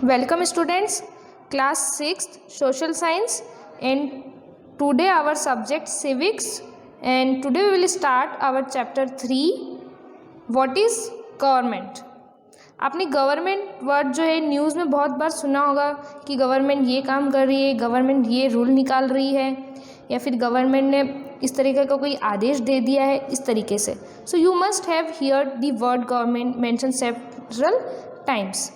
Welcome students, class 6th social science, and today our subject civics, and today we will start our chapter 3 what is government। आपने government word जो है news में बहुत बार सुना होगा कि गवर्नमेंट ये काम कर रही है, गवर्नमेंट ये रूल निकाल रही है, या फिर गवर्नमेंट ने इस तरीके का कोई आदेश दे दिया है इस तरीके से। So you must have heard the word government mention several times.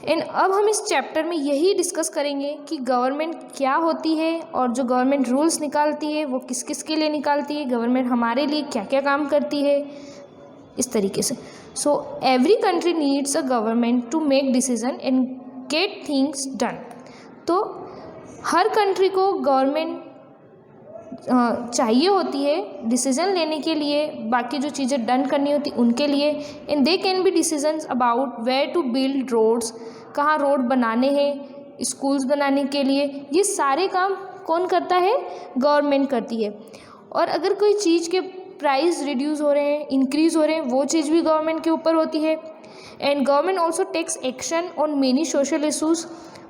And अब हम इस चैप्टर में यही डिस्कस करेंगे कि गवर्नमेंट क्या होती है और जो गवर्नमेंट रूल्स निकालती है वो किस किस के लिए निकालती है, गवर्नमेंट हमारे लिए क्या क्या काम करती है, इस तरीके से। So every country needs a government to make decision and get things done. तो हर कंट्री को गवर्नमेंट चाहिए होती है डिसीजन लेने के लिए, बाकी जो चीज़ें डन करनी होती उनके लिए। And they can be decisions about where to build roads, कहाँ रोड बनाने हैं, स्कूल्स बनाने के लिए, ये सारे काम कौन करता है? गवर्नमेंट करती है। और अगर कोई चीज़ के प्राइस रिड्यूस हो रहे हैं, इंक्रीज़ हो रहे हैं, वो चीज़ भी गवर्नमेंट के ऊपर होती है। And government also takes action on many social issues.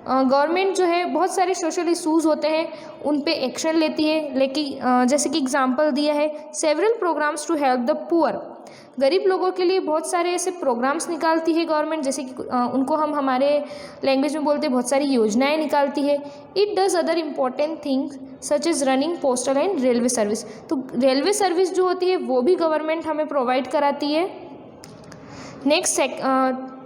Government जो है बहुत सारे सोशल इशूज़ होते हैं उन पे एक्शन लेती है। लेकिन जैसे कि एग्जांपल दिया है several programmes to help the poor, गरीब लोगों के लिए बहुत सारे ऐसे प्रोग्राम्स निकालती है गवर्नमेंट, जैसे कि उनको हम हमारे लैंग्वेज में बोलते हैं बहुत सारी योजनाएं निकालती है। It does other important things such is running postal and railway service. तो रेलवे सर्विस जो होती है वो भी गवर्नमेंट हमें प्रोवाइड कराती है। Next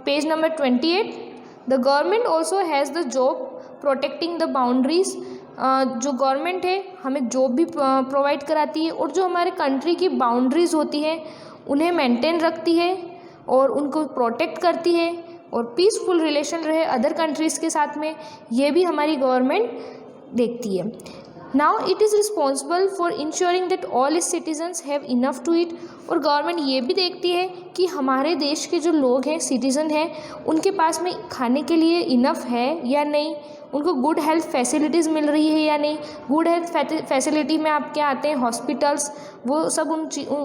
page number 28, the government also has the job protecting the boundaries. जो गवर्नमेंट है हमें जॉब भी प्रोवाइड कराती है और जो हमारे कंट्री की बाउंड्रीज होती है उन्हें मेंटेन रखती है और उनको प्रोटेक्ट करती है, और पीसफुल रिलेशन रहे अदर कंट्रीज़ के साथ में, ये भी हमारी गवर्नमेंट देखती है। Now it is responsible for ensuring that all its citizens have enough to eat. और गवर्नमेंट ये भी देखती है कि हमारे देश के जो लोग हैं, सिटीज़न हैं, उनके पास में खाने के लिए इनफ है या नहीं, उनको गुड हेल्थ फैसिलिटीज़ मिल रही है या नहीं। गुड हेल्थ फैसिलिटी में आप क्या आते हैं, हॉस्पिटल्स, वो सब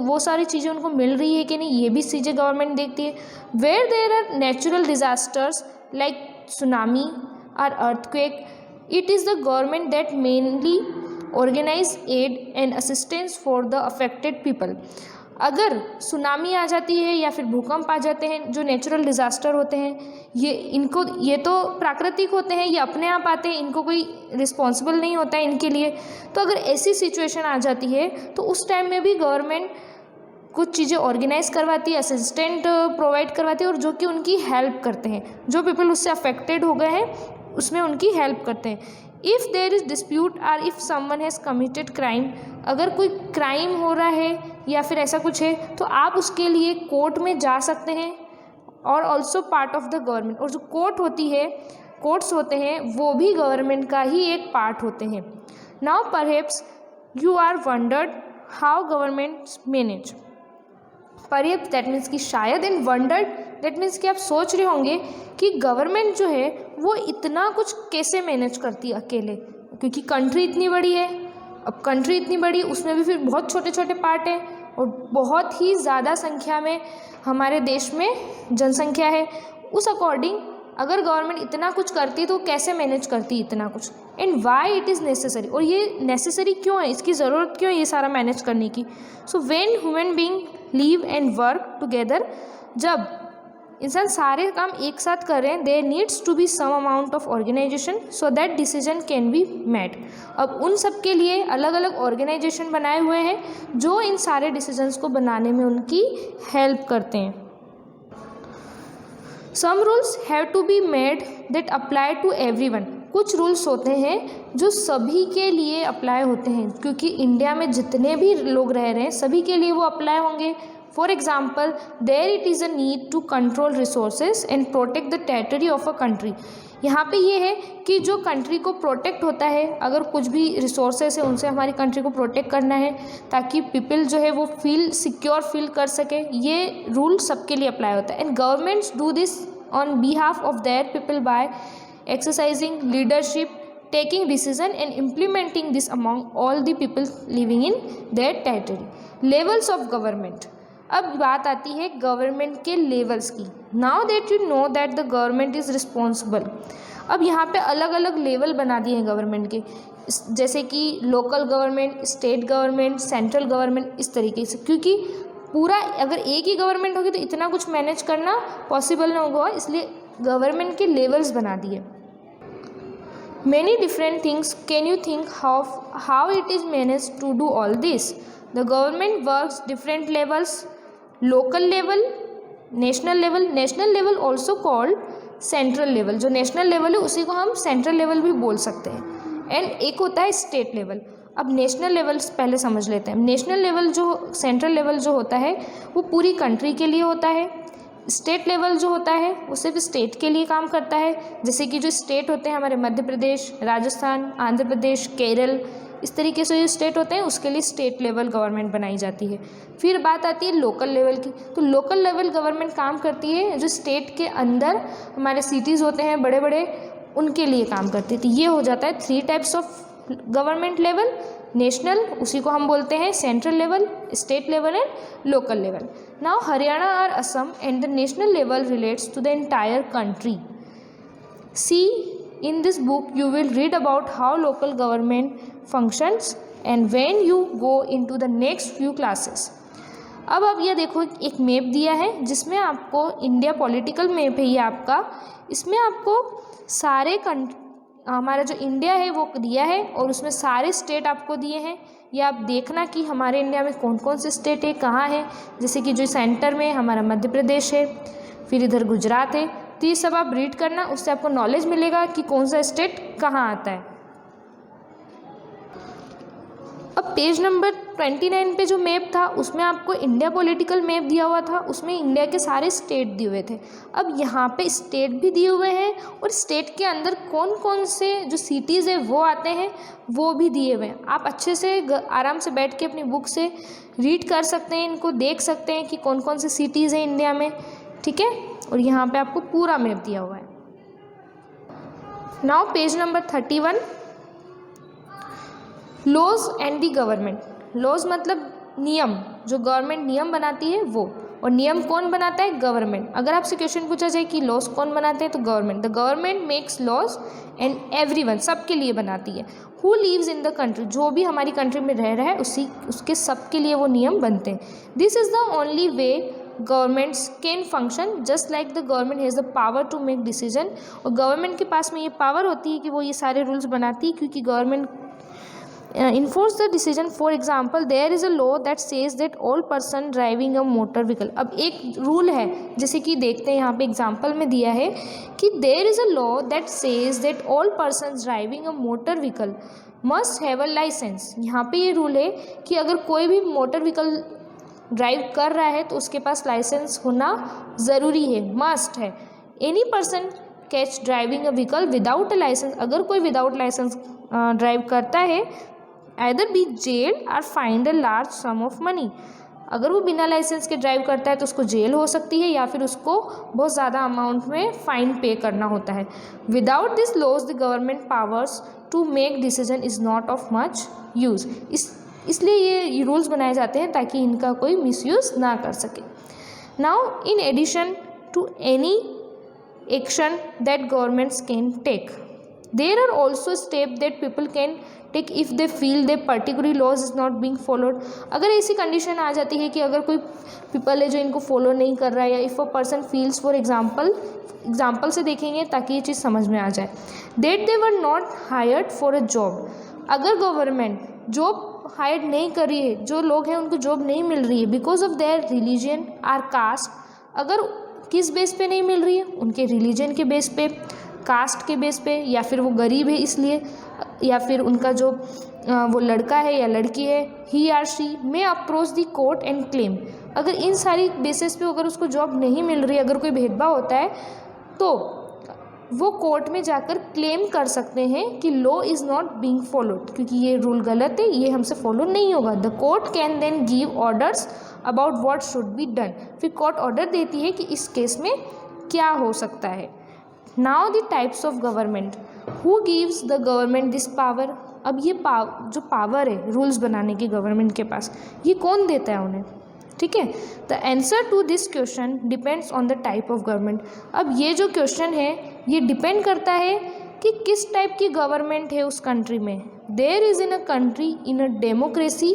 वो सारी चीज़ें उनको मिल रही है कि नहीं, ये भी चीज़ें गवर्नमेंट देखती है। Where there are natural disasters like tsunami और earthquake, it is the government that mainly organize aid and assistance for the affected people। अगर सुनामी आ जाती है या फिर भूकंप आ जाते हैं, जो नेचुरल डिज़ास्टर होते हैं, ये तो प्राकृतिक होते हैं, ये अपने आप आते हैं, इनको कोई रिस्पॉन्सिबल नहीं होता है इनके लिए। तो अगर ऐसी सिचुएशन आ जाती है तो उस टाइम में भी गवर्नमेंट कुछ चीज़ें ऑर्गेनाइज करवाती है, असिस्टेंट प्रोवाइड करवाती है, और जो कि उनकी हेल्प करते हैं, जो पीपल उससे अफेक्टेड हो गए हैं उसमें उनकी हेल्प करते हैं। इफ़ देयर इज़ डिस्प्यूट और if someone has committed crime, अगर कोई क्राइम हो रहा है या फिर ऐसा कुछ है तो आप उसके लिए कोर्ट में जा सकते हैं, और also part of the government. और जो कोर्ट्स होते हैं वो भी गवर्नमेंट का ही एक पार्ट होते हैं। Now perhaps you are wondered how government manage. Perhaps that means कि शायद, एंड वंडर्ड दैट मीन्स कि आप सोच रहे होंगे कि गवर्नमेंट जो है वो इतना कुछ कैसे मैनेज करती है अकेले, क्योंकि कंट्री इतनी बड़ी है। अब कंट्री इतनी बड़ी, उसमें भी फिर बहुत छोटे छोटे पार्ट हैं और बहुत ही ज़्यादा संख्या में हमारे देश में जनसंख्या है। उस अकॉर्डिंग अगर गवर्नमेंट इतना कुछ करती तो कैसे मैनेज करती इतना कुछ, and why it is necessary, और ये नेसेसरी क्यों है, इसकी ज़रूरत क्यों है ये सारा मैनेज करने की। So when human being live and work together, जब इंसान सारे काम एक साथ कर रहे हैं, there needs to be some amount of organisation so that decision can be made. अब उन सब के लिए अलग अलग ऑर्गेनाइजेशन बनाए हुए हैं जो इन सारे डिसीजंस को बनाने में उनकी हेल्प करते हैं। Some rules have to be made that apply to everyone. कुछ रूल्स होते हैं जो सभी के लिए अप्लाई होते हैं, क्योंकि इंडिया में जितने भी लोग रह रहे हैं सभी के लिए वो अप्लाई होंगे। For example, there it is a need to control resources and protect the territory of a country. यहाँ पे ये है कि जो कंट्री को प्रोटेक्ट होता है, अगर कुछ भी रिसोर्सेज है उनसे हमारी कंट्री को प्रोटेक्ट करना है ताकि पीपल जो है वो सिक्योर फील कर सके, ये रूल सबके लिए अप्लाई होता है। And governments do this on behalf of their people by exercising leadership, taking decision and implementing this among all the people living in their territory. Levels of government, अब बात आती है गवर्नमेंट के levels की। Now that you know that the government is responsible. अब यहाँ पे अलग अलग लेवल बना दिए हैं गवर्नमेंट के, जैसे कि local government, state government, central government, इस तरीके से, क्योंकि पूरा अगर एक ही गवर्नमेंट होगी तो इतना कुछ मैनेज करना पॉसिबल ना होगा, इसलिए गवर्नमेंट के लेवल्स बना दिए। Many different things can you think of how it is managed to do all this? The government works different levels, local level, national level also called central level। जो national level है उसी को हम central level भी बोल सकते हैं। And एक होता है state level। अब नेशनल लेवल पहले समझ लेते हैं। नेशनल लेवल जो सेंट्रल लेवल जो होता है वो पूरी कंट्री के लिए होता है। स्टेट लेवल जो होता है वो सिर्फ स्टेट के लिए काम करता है, जैसे कि जो स्टेट होते हैं हमारे मध्य प्रदेश, राजस्थान, आंध्र प्रदेश, केरल, इस तरीके से जो स्टेट होते हैं उसके लिए स्टेट लेवल गवर्नमेंट बनाई जाती है। फिर बात आती है लोकल लेवल की, तो लोकल लेवल गवर्नमेंट काम करती है जो स्टेट के अंदर हमारे सिटीज़ होते हैं बड़े बड़े, उनके लिए काम करती है। तो ये हो जाता है 3 types of government level. National, उसी को हम बोलते हैं central level, state level and local level. Now Haryana और Assam and the national level relates to the entire country. See in this book you will read about how local government functions and when you go into the next few classes। अब ये देखो एक map दिया है जिसमें आपको India political map है ये आपका, इसमें आपको सारे हमारा जो इंडिया है वो दिया है और उसमें सारे स्टेट आपको दिए हैं। ये आप देखना कि हमारे इंडिया में कौन कौन से स्टेट है, कहाँ है, जैसे कि जो सेंटर में हमारा मध्य प्रदेश है, फिर इधर गुजरात है। तो ये सब आप रीड करना, उससे आपको नॉलेज मिलेगा कि कौन सा स्टेट कहाँ आता है। अब पेज नंबर 29 पे जो मैप था उसमें आपको इंडिया पॉलिटिकल मैप दिया हुआ था, उसमें इंडिया के सारे स्टेट दिए हुए थे। अब यहाँ पे स्टेट भी दिए हुए हैं और स्टेट के अंदर कौन कौन से जो सिटीज़ है वो आते हैं वो भी दिए हुए हैं। आप अच्छे से आराम से बैठ के अपनी बुक से रीड कर सकते हैं, इनको देख सकते हैं कि कौन कौन से सिटीज़ हैं इंडिया में, ठीक है। और यहाँ पे आपको पूरा मैप दिया हुआ है। Now page number 31, laws and the government. Laws मतलब नियम, जो गवर्नमेंट नियम बनाती है वो, और नियम कौन बनाता है? गवर्नमेंट। अगर आपसे क्वेश्चन पूछा जाए कि लॉज कौन बनाते हैं तो government. The government makes laws and everyone, सबके लिए बनाती है। Who lives in the country, जो भी हमारी कंट्री में रह रहा है उसके सबके लिए वो नियम बनते हैं। This is the only way governments can function, just like the government has the power to make decision. और गवर्नमेंट के पास में ये पावर होती है कि वो ये सारे रूल्स बनाती है, क्योंकि government enforce the decision। for example there is a law that says that all person driving a motor vehicle। अब एक रूल है, जैसे कि देखते हैं यहाँ पे एग्जाम्पल में दिया है कि there is a law that says that all persons driving a motor vehicle must have a license। यहाँ पे ये रूल है कि अगर कोई भी मोटर व्हीकल ड्राइव कर रहा है तो उसके पास लाइसेंस होना ज़रूरी है, मस्ट है। Any person catch driving a vehicle without a licence, अगर कोई विदाउट लाइसेंस ड्राइव करता है either be jailed or fined a large sum of money। अगर वो बिना लाइसेंस के ड्राइव करता है तो उसको जेल हो सकती है या फिर उसको बहुत ज़्यादा अमाउंट में फ़ाइन पे करना होता है। Without this laws the government powers to make decision is not of much use. इसलिए ये रूल्स बनाए जाते हैं ताकि इनका कोई मिसयूज़ ना कर सके। Now in addition to any action that governments can take, there are also step that people can take if they feel they particular laws is not being followed. अगर ऐसी कंडीशन आ जाती है कि अगर कोई पीपल है जो इनको फॉलो नहीं कर रहा है, या if a person feels, for example से देखेंगे ताकि ये चीज़ समझ में आ जाए। That they were not hired for a job. अगर गवर्नमेंट जॉब हायर नहीं कर रही है, जो लोग हैं उनको जॉब नहीं मिल रही है because of their religion or caste. अगर किस बेस पे नहीं मिल रही है? उनके रिलीजन के बेस पे, कास्ट के बेस पे, या फिर वो गरीब है इसलिए, या फिर उनका जो वो लड़का है या लड़की है, he or she may approach the court and claim. अगर इन सारी बेसिस पे अगर उसको जॉब नहीं मिल रही, अगर कोई भेदभाव होता है तो वो कोर्ट में जाकर क्लेम कर सकते हैं कि law is not being followed, क्योंकि ये रूल गलत है, ये हमसे फॉलो नहीं होगा। The court can then give orders about what should be done. फिर कोर्ट ऑर्डर देती है कि इस केस में क्या हो सकता है। Now the types of government, who gives the government this power. अब ये जो पावर है रूल्स बनाने की गवर्नमेंट के पास, ये कौन देता है उन्हें? ठीक है। The answer to this question depends on the type of government. अब ये जो क्वेश्चन है ये डिपेंड करता है कि किस टाइप की गवर्नमेंट है उस कंट्री में। There is in a country in a democracy,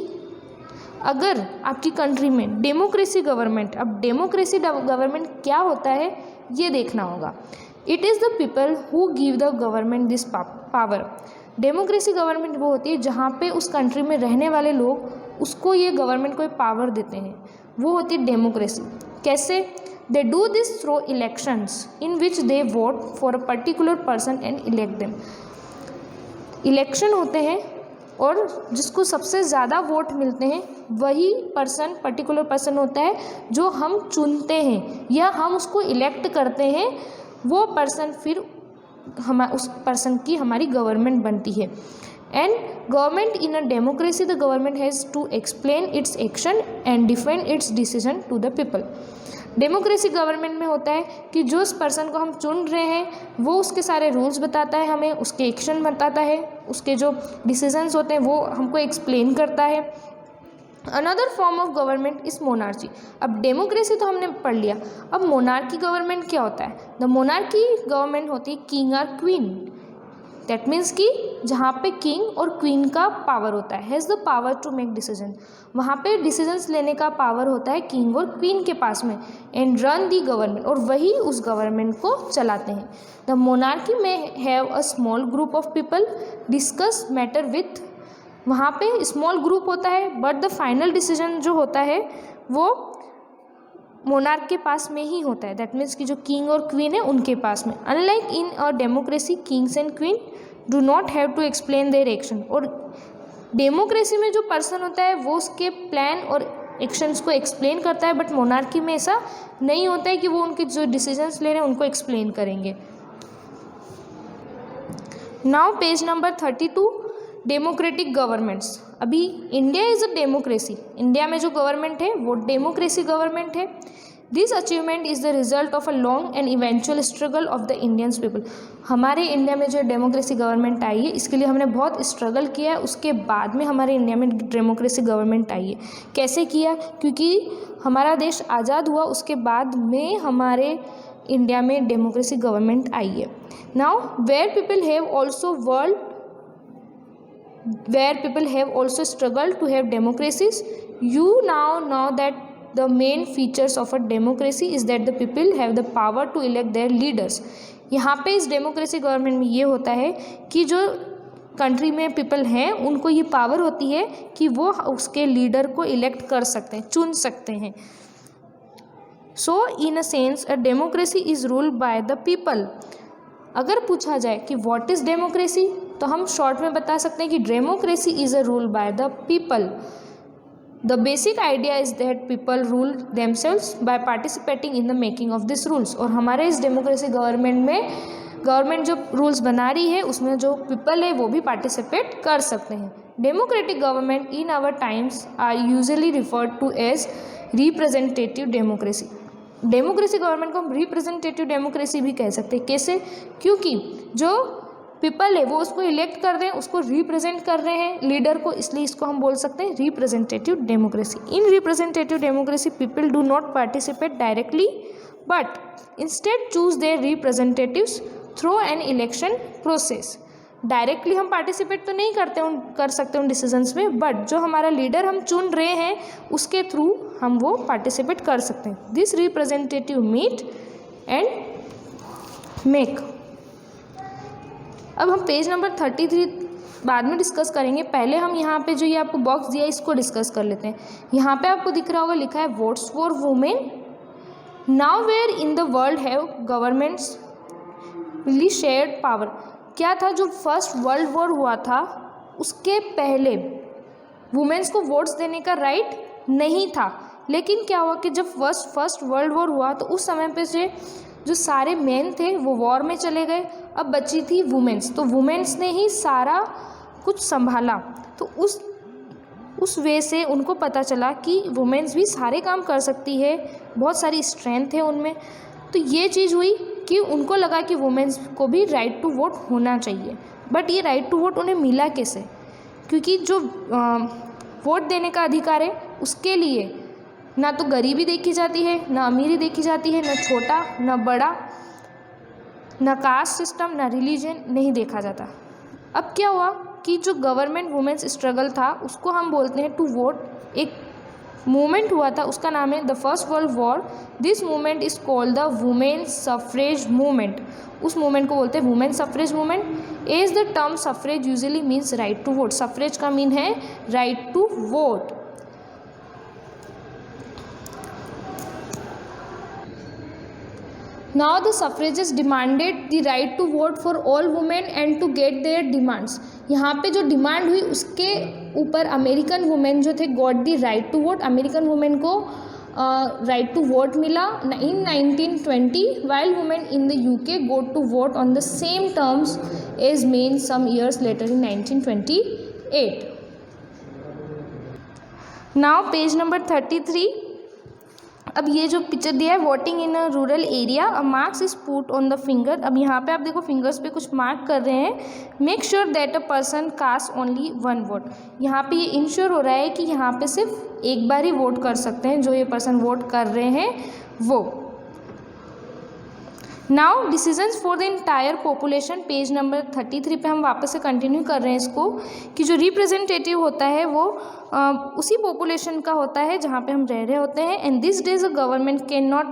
अगर आपकी कंट्री में डेमोक्रेसी गवर्नमेंट, अब डेमोक्रेसी गवर्नमेंट क्या होता है ये देखना होगा। It is the people who give the government this power. Democracy government वो होती है जहाँ पे उस कंट्री में रहने वाले लोग उसको ये गवर्नमेंट को पावर देते हैं, वो होती है डेमोक्रेसी। कैसे? They do this through elections in which they vote for a particular person and elect them. Election होते हैं और जिसको सबसे ज़्यादा वोट मिलते हैं वही पर्सन, पर्टिकुलर पर्सन होता है जो हम चुनते हैं या हम उसको इलेक्ट करते हैं, वो पर्सन फिर उस पर्सन की हमारी गवर्नमेंट बनती है। And government in a democracy, the government has to explain its action and defend its decision to the people. Democracy government में होता है कि जो उस पर्सन को हम चुन रहे हैं वो उसके सारे रूल्स बताता है, हमें उसके एक्शन बताता है, उसके जो डिसीजंस होते हैं वो हमको एक्सप्लेन करता है। Another form of government is monarchy. अब डेमोक्रेसी तो हमने पढ़ लिया, अब मोनार्की गवर्नमेंट क्या होता है? द मोनार्की गवर्नमेंट होती है किंग और क्वीन। दैट मीन्स कि जहाँ पे किंग और क्वीन का पावर होता है, has the power to make decision. वहाँ पे डिसीजंस लेने का पावर होता है किंग और क्वीन के पास में। एंड रन दी गवर्नमेंट, और वही उस गवर्नमेंट को चलाते हैं। द मोनार्की में have a small group of people discuss matter with, वहाँ पे स्मॉल ग्रुप होता है बट द फाइनल डिसीजन जो होता है वो मोनार्क के पास में ही होता है। दैट मीन्स कि जो किंग और क्वीन है उनके पास में। Unlike in a democracy kings and queen do not have to explain their action. और डेमोक्रेसी में जो पर्सन होता है वो उसके प्लान और एक्शंस को एक्सप्लेन करता है, बट मोनार्की में ऐसा नहीं होता है कि वो उनके जो डिसीजंस ले रहे हैं उनको एक्सप्लेन करेंगे। Now page number 32, democratic governments. अभी India is a democracy, India में जो गवर्नमेंट है वो डेमोक्रेसी गवर्नमेंट है। This achievement is the result of a long and eventual struggle of the Indians people. हमारे इंडिया में जो डेमोक्रेसी गवर्नमेंट आई है इसके लिए हमने बहुत स्ट्रगल किया है, उसके बाद में हमारे इंडिया में डेमोक्रेसी गवर्नमेंट आई है। कैसे किया? क्योंकि हमारा देश आज़ाद हुआ उसके बाद में हमारे इंडिया में डेमोक्रेसी गवर्नमेंट आई है। Now where people have also struggled to have democracies, you now know that the main features of a democracy is that the people have the power to elect their leaders। यहाँ पे इस democracy government में ये होता है कि जो country में पीपल हैं उनको ये पावर होती है कि वो उसके लीडर को इलेक्ट कर सकते हैं, चुन सकते हैं। So in a sense a democracy is ruled by the people. अगर पूछा जाए कि व्हाट इज़ डेमोक्रेसी, तो हम शॉर्ट में बता सकते हैं कि democracy is a rule by the people. The basic idea is that people rule themselves by participating in the making of this rules. और हमारे इस डेमोक्रेसी गवर्नमेंट में गवर्नमेंट जो रूल्स बना रही है उसमें जो पीपल है वो भी पार्टिसिपेट कर सकते हैं। Democratic government in our times are usually referred to as representative democracy. Democracy government को हम रिप्रेजेंटेटिव डेमोक्रेसी भी कह सकते हैं। कैसे? क्योंकि जो पीपल है वो उसको इलेक्ट कर रहे हैं, उसको रिप्रेजेंट कर रहे हैं लीडर को, इसलिए इसको हम बोल सकते हैं representative democracy. In representative democracy people do not participate directly but instead choose there representatives through an election process. Directly हम पार्टिसिपेट तो नहीं कर सकते उन डिसीजंस में, बट जो हमारा लीडर हम चुन रहे हैं उसके थ्रू हम वो पार्टिसिपेट कर सकते हैं। This representative meet and make. अब हम पेज नंबर 33 बाद में डिस्कस करेंगे, पहले हम यहाँ पे जो ये आपको बॉक्स दिया है इसको डिस्कस कर लेते हैं। यहाँ पे आपको दिख रहा होगा लिखा है votes for women. Now where in the world have governments really shared power. क्या था? जो फर्स्ट वर्ल्ड वॉर हुआ था उसके पहले वुमेन्स को वोट्स देने का राइट नहीं था, लेकिन क्या हुआ कि जब फर्स्ट वर्ल्ड वॉर हुआ तो उस समय पे से जो सारे मेन थे वो वॉर में चले गए, अब बची थी वुमेन्स, तो वुमेन्स ने ही सारा कुछ संभाला। तो उस वे से उनको पता चला कि वुमेन्स भी सारे काम कर सकती है, बहुत सारी स्ट्रेंथ है उनमें। तो ये चीज़ हुई कि उनको लगा कि वुमेन्स को भी राइट टू वोट होना चाहिए। बट ये राइट टू वोट उन्हें मिला कैसे? क्योंकि जो वोट देने का अधिकार है उसके लिए ना तो गरीबी देखी जाती है, ना अमीरी देखी जाती है, ना छोटा ना बड़ा, ना कास्ट सिस्टम, ना रिलीजन नहीं देखा जाता। अब क्या हुआ कि जो गवर्नमेंट वुमेन्स स्ट्रगल था उसको हम बोलते हैं टू वोट। एक मूवमेंट हुआ था, उसका नाम है the First World War. This movement is called the women suffrage movement. उस मूवमेंट को बोलते हैं women suffrage movement. As the term suffrage usually means right to vote. Suffrage का मीन है right to vote. Now the suffragists demanded the right to vote for all women and to get their demands। यहाँ पे जो demand हुई उसके ऊपर American women जो थे got the right to vote. American women को राइट टू वोट मिला in 1920 while women in the UK got to vote on the same terms as men some years later in 1928। Now page number 33। अब ये जो picture दिया है voting in a rural area, a marks is put on the finger. अब यहाँ पे आप देखो फिंगर्स पे कुछ मार्क कर रहे हैं। Make sure that a person cast only one vote. यहाँ पे ये इंश्योर हो रहा है कि यहाँ पे सिर्फ एक बार ही वोट कर सकते हैं जो ये पर्सन वोट कर रहे हैं वो। Now decisions for the entire population, page number 33 पे हम वापस से कंटिन्यू कर रहे हैं इसको, कि जो रिप्रेजेंटेटिव होता है वो उसी पॉपुलेशन का होता है जहाँ पे हम रह रहे होते हैं। And this days a government can not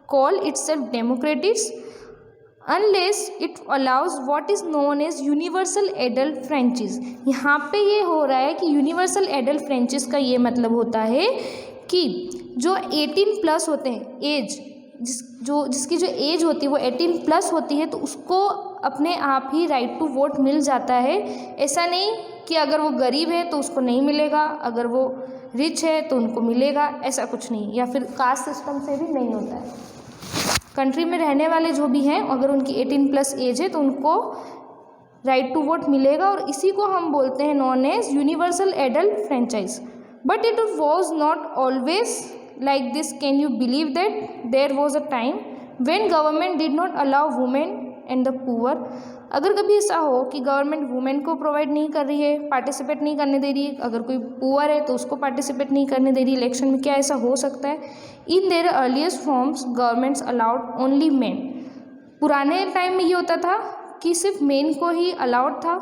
call itself democratic unless it allows what is known as universal adult franchise. यहाँ पे ये हो रहा है कि यूनिवर्सल एडल्ट फ्रेंचाइज का ये होता है कि जो 18+ होते हैं एज, जिसकी जो एज होती है वो 18+ होती है, तो उसको अपने आप ही राइट टू वोट मिल जाता है। ऐसा नहीं कि अगर वो गरीब है तो उसको नहीं मिलेगा, अगर वो रिच है तो उनको मिलेगा, ऐसा कुछ नहीं। या फिर कास्ट सिस्टम से भी नहीं होता है। कंट्री में रहने वाले जो भी हैं अगर उनकी 18+ एज है तो उनको राइट टू वोट मिलेगा, और इसी को हम बोलते हैं known as universal adult franchise. But it was not always like this। Can you believe that there was a time when government did not allow women and the poor। अगर कभी ऐसा हो कि गवर्नमेंट वुमेन को provide नहीं कर रही है, पार्टिसिपेट नहीं करने दे रही है, अगर कोई पुअर है तो उसको पार्टिसिपेट नहीं करने दे रही इलेक्शन में, क्या ऐसा हो सकता है? In their earliest forms governments allowed only men. पुराने टाइम में ये होता था कि सिर्फ मेन को ही अलाउड था,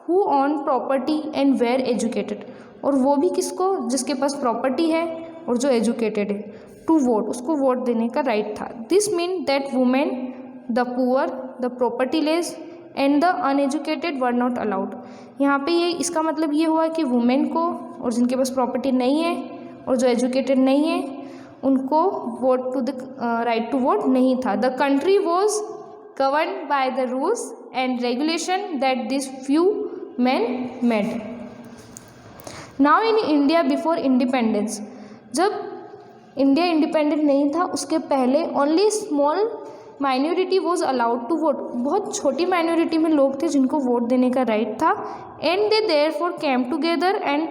who own property and were educated, और वो भी किसको? जिसके पास प्रॉपर्टी है और जो एजुकेटेड है, टू वोट, उसको वोट देने का राइट था। This mean that women, the poor, the propertyless and the uneducated were not allowed. यहाँ पे ये इसका मतलब ये हुआ कि वुमेन को और जिनके पास प्रॉपर्टी नहीं है और जो एजुकेटेड नहीं है उनको vote to the right to vote नहीं था। The country was govern by the rules and regulation that this few man made. Now in India before independence, जब इंडिया इंडिपेंडेंट नहीं था उसके पहले only small minority was allowed to vote. बहुत छोटी minority में लोग थे जिनको वोट देने का राइट था। And they therefore came together and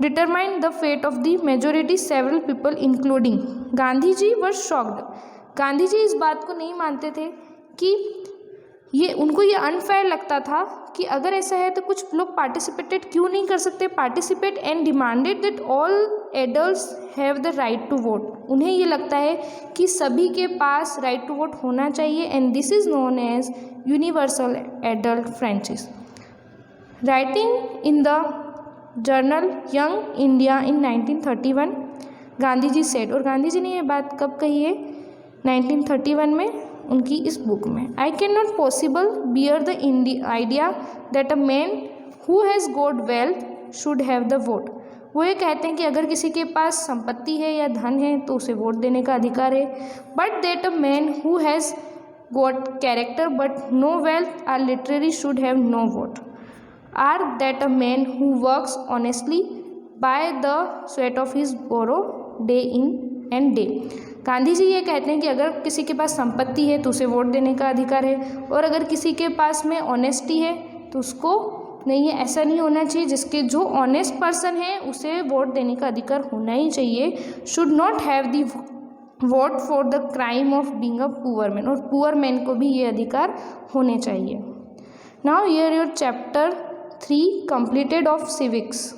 determine the fate of the majority several people including Gandhi ji were shocked. Gandhi ji इस बात को नहीं मानते थे कि उनको ये अनफेयर लगता था कि अगर ऐसा है तो कुछ लोग पार्टिसिपेटेड क्यों नहीं कर सकते, participate, and demanded that all adults have the right to vote. उन्हें ये लगता है कि सभी के पास राइट टू वोट होना चाहिए, and this is known as universal adult franchise. Writing in the journal Young India in 1931 Gandhi ji सेड, और गांधी जी ने ये बात कब कही है? 1931 में उनकी इस बुक में। I can not possible bear the idea that a man who has got wealth should have the vote. वो ये कहते हैं कि अगर किसी के पास संपत्ति है या धन है तो उसे वोट देने का अधिकार है। But that a man who has got character but no wealth or literary should have no vote. Or that a man who works honestly by the sweat of his brow day in and day. Gandhi ji ये कहते हैं कि अगर किसी के पास संपत्ति है तो उसे वोट देने का अधिकार है, और अगर किसी के पास में ऑनेस्टी है तो उसको नहीं है। ऐसा नहीं होना चाहिए, जिसके जो ऑनेस्ट पर्सन है उसे वोट देने का अधिकार होना ही चाहिए। Should not have the vote for the crime of being a poor man, और पुअर मैन को भी ये अधिकार होने चाहिए। Now here your chapter 3 completed of civics.